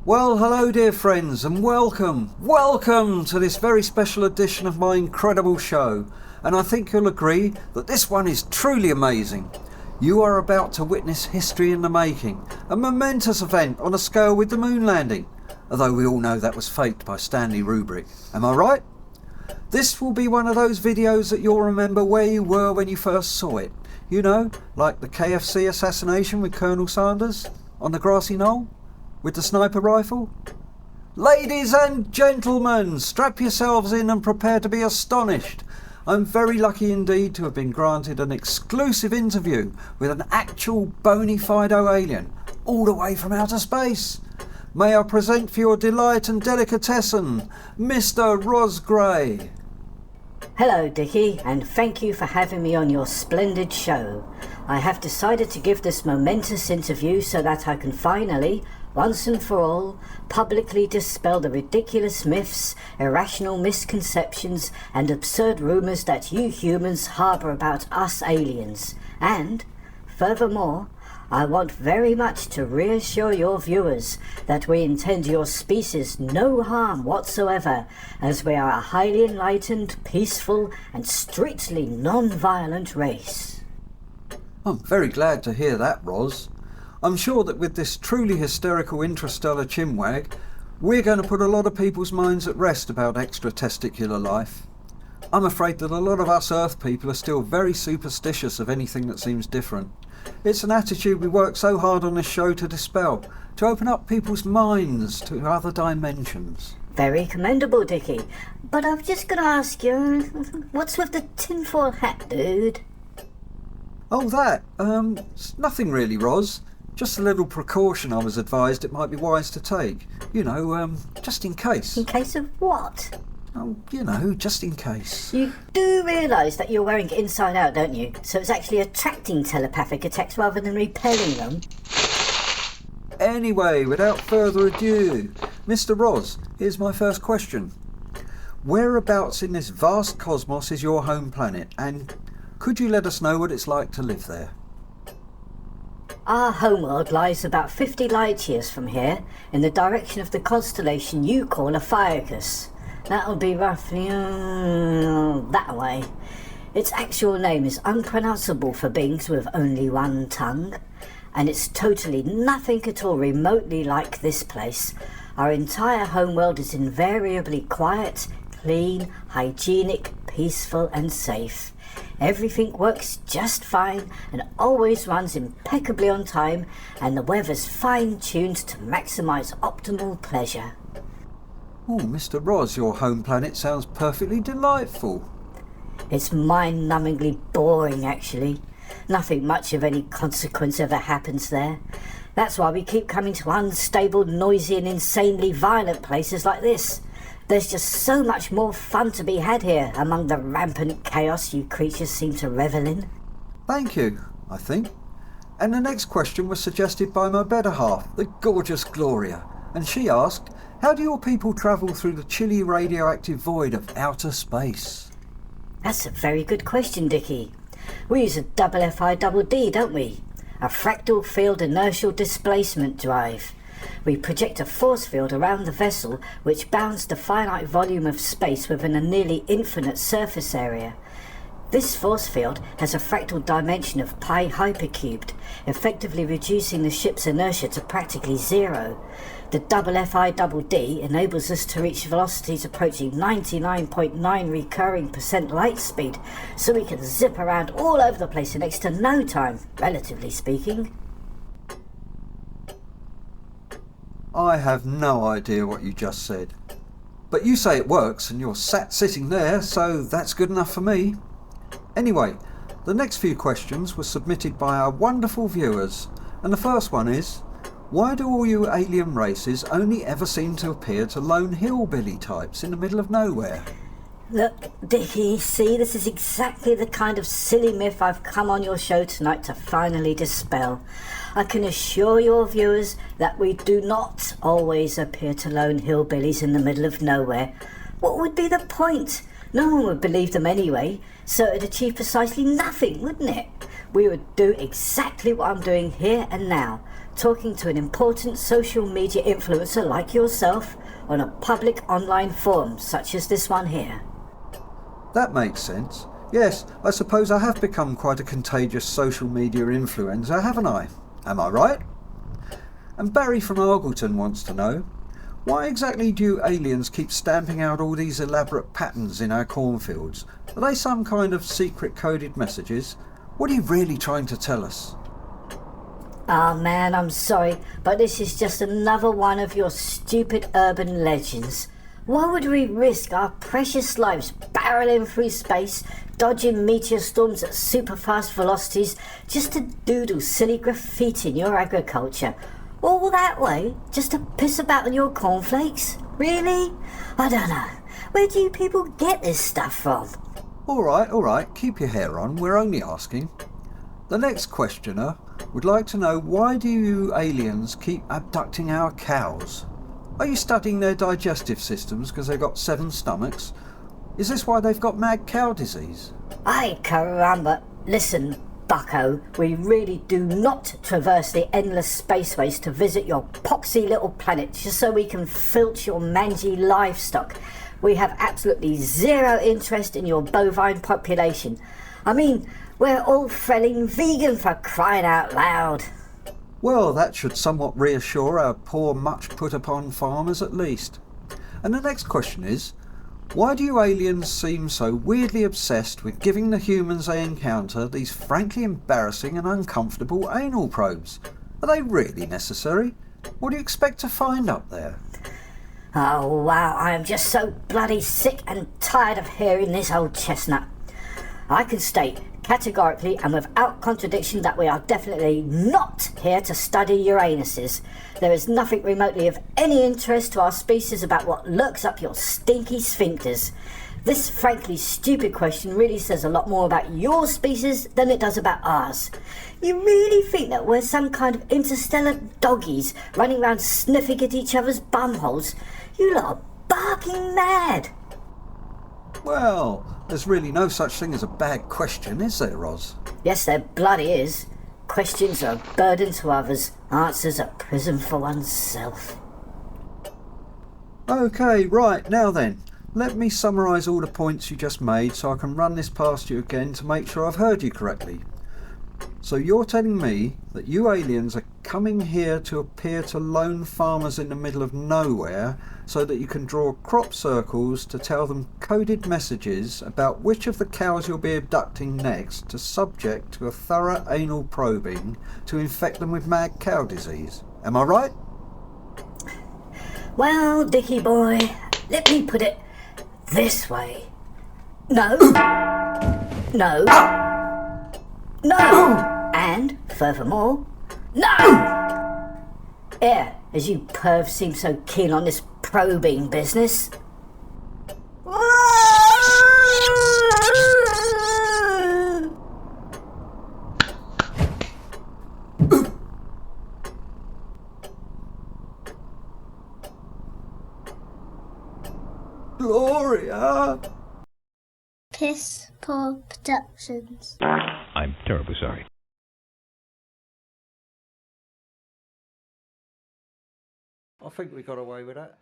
Well, hello dear friends, and welcome to this very special edition of my incredible show. And I think you'll agree that this one is truly amazing. You are about to witness history in the making, a momentous event on a scale with the moon landing, although we all know that was faked by Stanley Kubrick. Am I right? This will be one of those videos that you'll remember where you were when you first saw it. You know, like the KFC assassination with Colonel Sanders on the grassy knoll with the sniper rifle. Ladies and gentlemen, strap yourselves in and prepare to be astonished. I'm very lucky indeed to have been granted an exclusive interview with an actual bona fide alien, all the way from outer space. May I present for your delight and delicatessen, Mr. Rozz Gray. Hello Dickie, and thank you for having me on your splendid show. I have decided to give this momentous interview so that I can finally, once and for all, publicly dispel the ridiculous myths, irrational misconceptions and absurd rumours that you humans harbour about us aliens. And, furthermore, I want very much to reassure your viewers that we intend your species no harm whatsoever, as we are a highly enlightened, peaceful and strictly non-violent race. I'm very glad to hear that, Rozz. I'm sure that with this truly hysterical interstellar chinwag, we're going to put a lot of people's minds at rest about extra-testicular life. I'm afraid that a lot of us Earth people are still very superstitious of anything that seems different. It's an attitude we work so hard on this show to dispel, to open up people's minds to other dimensions. Very commendable, Dickie. But I'm just going to ask you, what's with the tinfoil hat, dude? Oh, that? It's nothing really, Rozz. Just a little precaution I was advised it might be wise to take. You know, just in case. In case of what? Oh, you know, just in case. You do realise that you're wearing it inside out, don't you? So it's actually attracting telepathic attacks rather than repelling them. Anyway, without further ado, Mr. Rozz, here's my first question. Whereabouts in this vast cosmos is your home planet, and could you let us know what it's like to live there? Our homeworld lies about 50 light years from here, in the direction of the constellation you call Ophiuchus. That'll be roughly that way. Its actual name is unpronounceable for beings with only one tongue, and it's totally nothing at all remotely like this place. Our entire homeworld is invariably quiet, clean, hygienic, peaceful and safe. Everything works just fine and always runs impeccably on time, and the weather's fine-tuned to maximise optimal pleasure. Oh, Mr. Rozz, your home planet sounds perfectly delightful. It's mind-numbingly boring, actually. Nothing much of any consequence ever happens there. That's why we keep coming to unstable, noisy and insanely violent places like this. There's just so much more fun to be had here among the rampant chaos you creatures seem to revel in. Thank you, I think. And the next question was suggested by my better half, the gorgeous Gloria, and she asked, how do your people travel through the chilly radioactive void of outer space? That's a very good question, Dickie. We use a double FIDD, don't we? A fractal field inertial displacement drive. We project a force field around the vessel which bounds the finite volume of space within a nearly infinite surface area. This force field has a fractal dimension of pi hypercubed, effectively reducing the ship's inertia to practically zero. The double FIDD enables us to reach velocities approaching 99.9 recurring % light speed, so we can zip around all over the place in next to no time, relatively speaking. I have no idea what you just said. But you say it works and you're sitting there, so that's good enough for me. Anyway, the next few questions were submitted by our wonderful viewers, and the first one is, why do all you alien races only ever seem to appear to lone hillbilly types in the middle of nowhere? Look, Dickie, see, this is exactly the kind of silly myth I've come on your show tonight to finally dispel. I can assure your viewers that we do not always appear to lone hillbillies in the middle of nowhere. What would be the point? No one would believe them anyway, so it'd achieve precisely nothing, wouldn't it? we would do exactly what I'm doing here and now, talking to an important social media influencer like yourself on a public online forum such as this one here. That makes sense. Yes, I suppose I have become quite a contagious social media influencer, haven't I? Am I right? And Barry from Argleton wants to know, why exactly do you aliens keep stamping out all these elaborate patterns in our cornfields? Are they some kind of secret coded messages? What are you really trying to tell us? Ah man, I'm sorry, but this is just another one of your stupid urban legends. Why would we risk our precious lives barreling through space, dodging meteor storms at super fast velocities, just to doodle silly graffiti in your agriculture? All that way, just to piss about on your cornflakes? Really? I don't know. Where do you people get this stuff from? All right, keep your hair on, we're only asking. The next questioner would like to know, why do you aliens keep abducting our cows? Are you studying their digestive systems because they've got 7 stomachs? Is this why they've got mad cow disease? Ay caramba, listen bucko, we really do not traverse the endless spaceways to visit your poxy little planet just so we can filch your mangy livestock. We have absolutely zero interest in your bovine population. I mean, we're all felling vegan for crying out loud. Well, that should somewhat reassure our poor, much put upon farmers at least. And the next question is, why do you aliens seem so weirdly obsessed with giving the humans they encounter these frankly embarrassing and uncomfortable anal probes? Are they really necessary? What do you expect to find up there? Oh wow, I am just so bloody sick and tired of hearing this old chestnut. I can state categorically and without contradiction that we are definitely not here to study Uranuses. There is nothing remotely of any interest to our species about what lurks up your stinky sphincters. This frankly stupid question really says a lot more about your species than it does about ours. You really think that we're some kind of interstellar doggies running around sniffing at each other's bumholes? You lot are barking mad. Well, there's really no such thing as a bad question, is there, Rozz? Yes, there bloody is. Questions are a burden to others, answers a prison for oneself. OK, right, now then, let me summarise all the points you just made so I can run this past you again to make sure I've heard you correctly. So you're telling me that you aliens are coming here to appear to lone farmers in the middle of nowhere so that you can draw crop circles to tell them coded messages about which of the cows you'll be abducting next to subject to a thorough anal probing to infect them with mad cow disease. Am I right? Well, Dickie boy, let me put it this way. No. No. No! And, furthermore, no! Here, as you pervs seem so keen on this probing business. Gloria! Piss Poor Productions. I'm terribly sorry. I think we got away with that.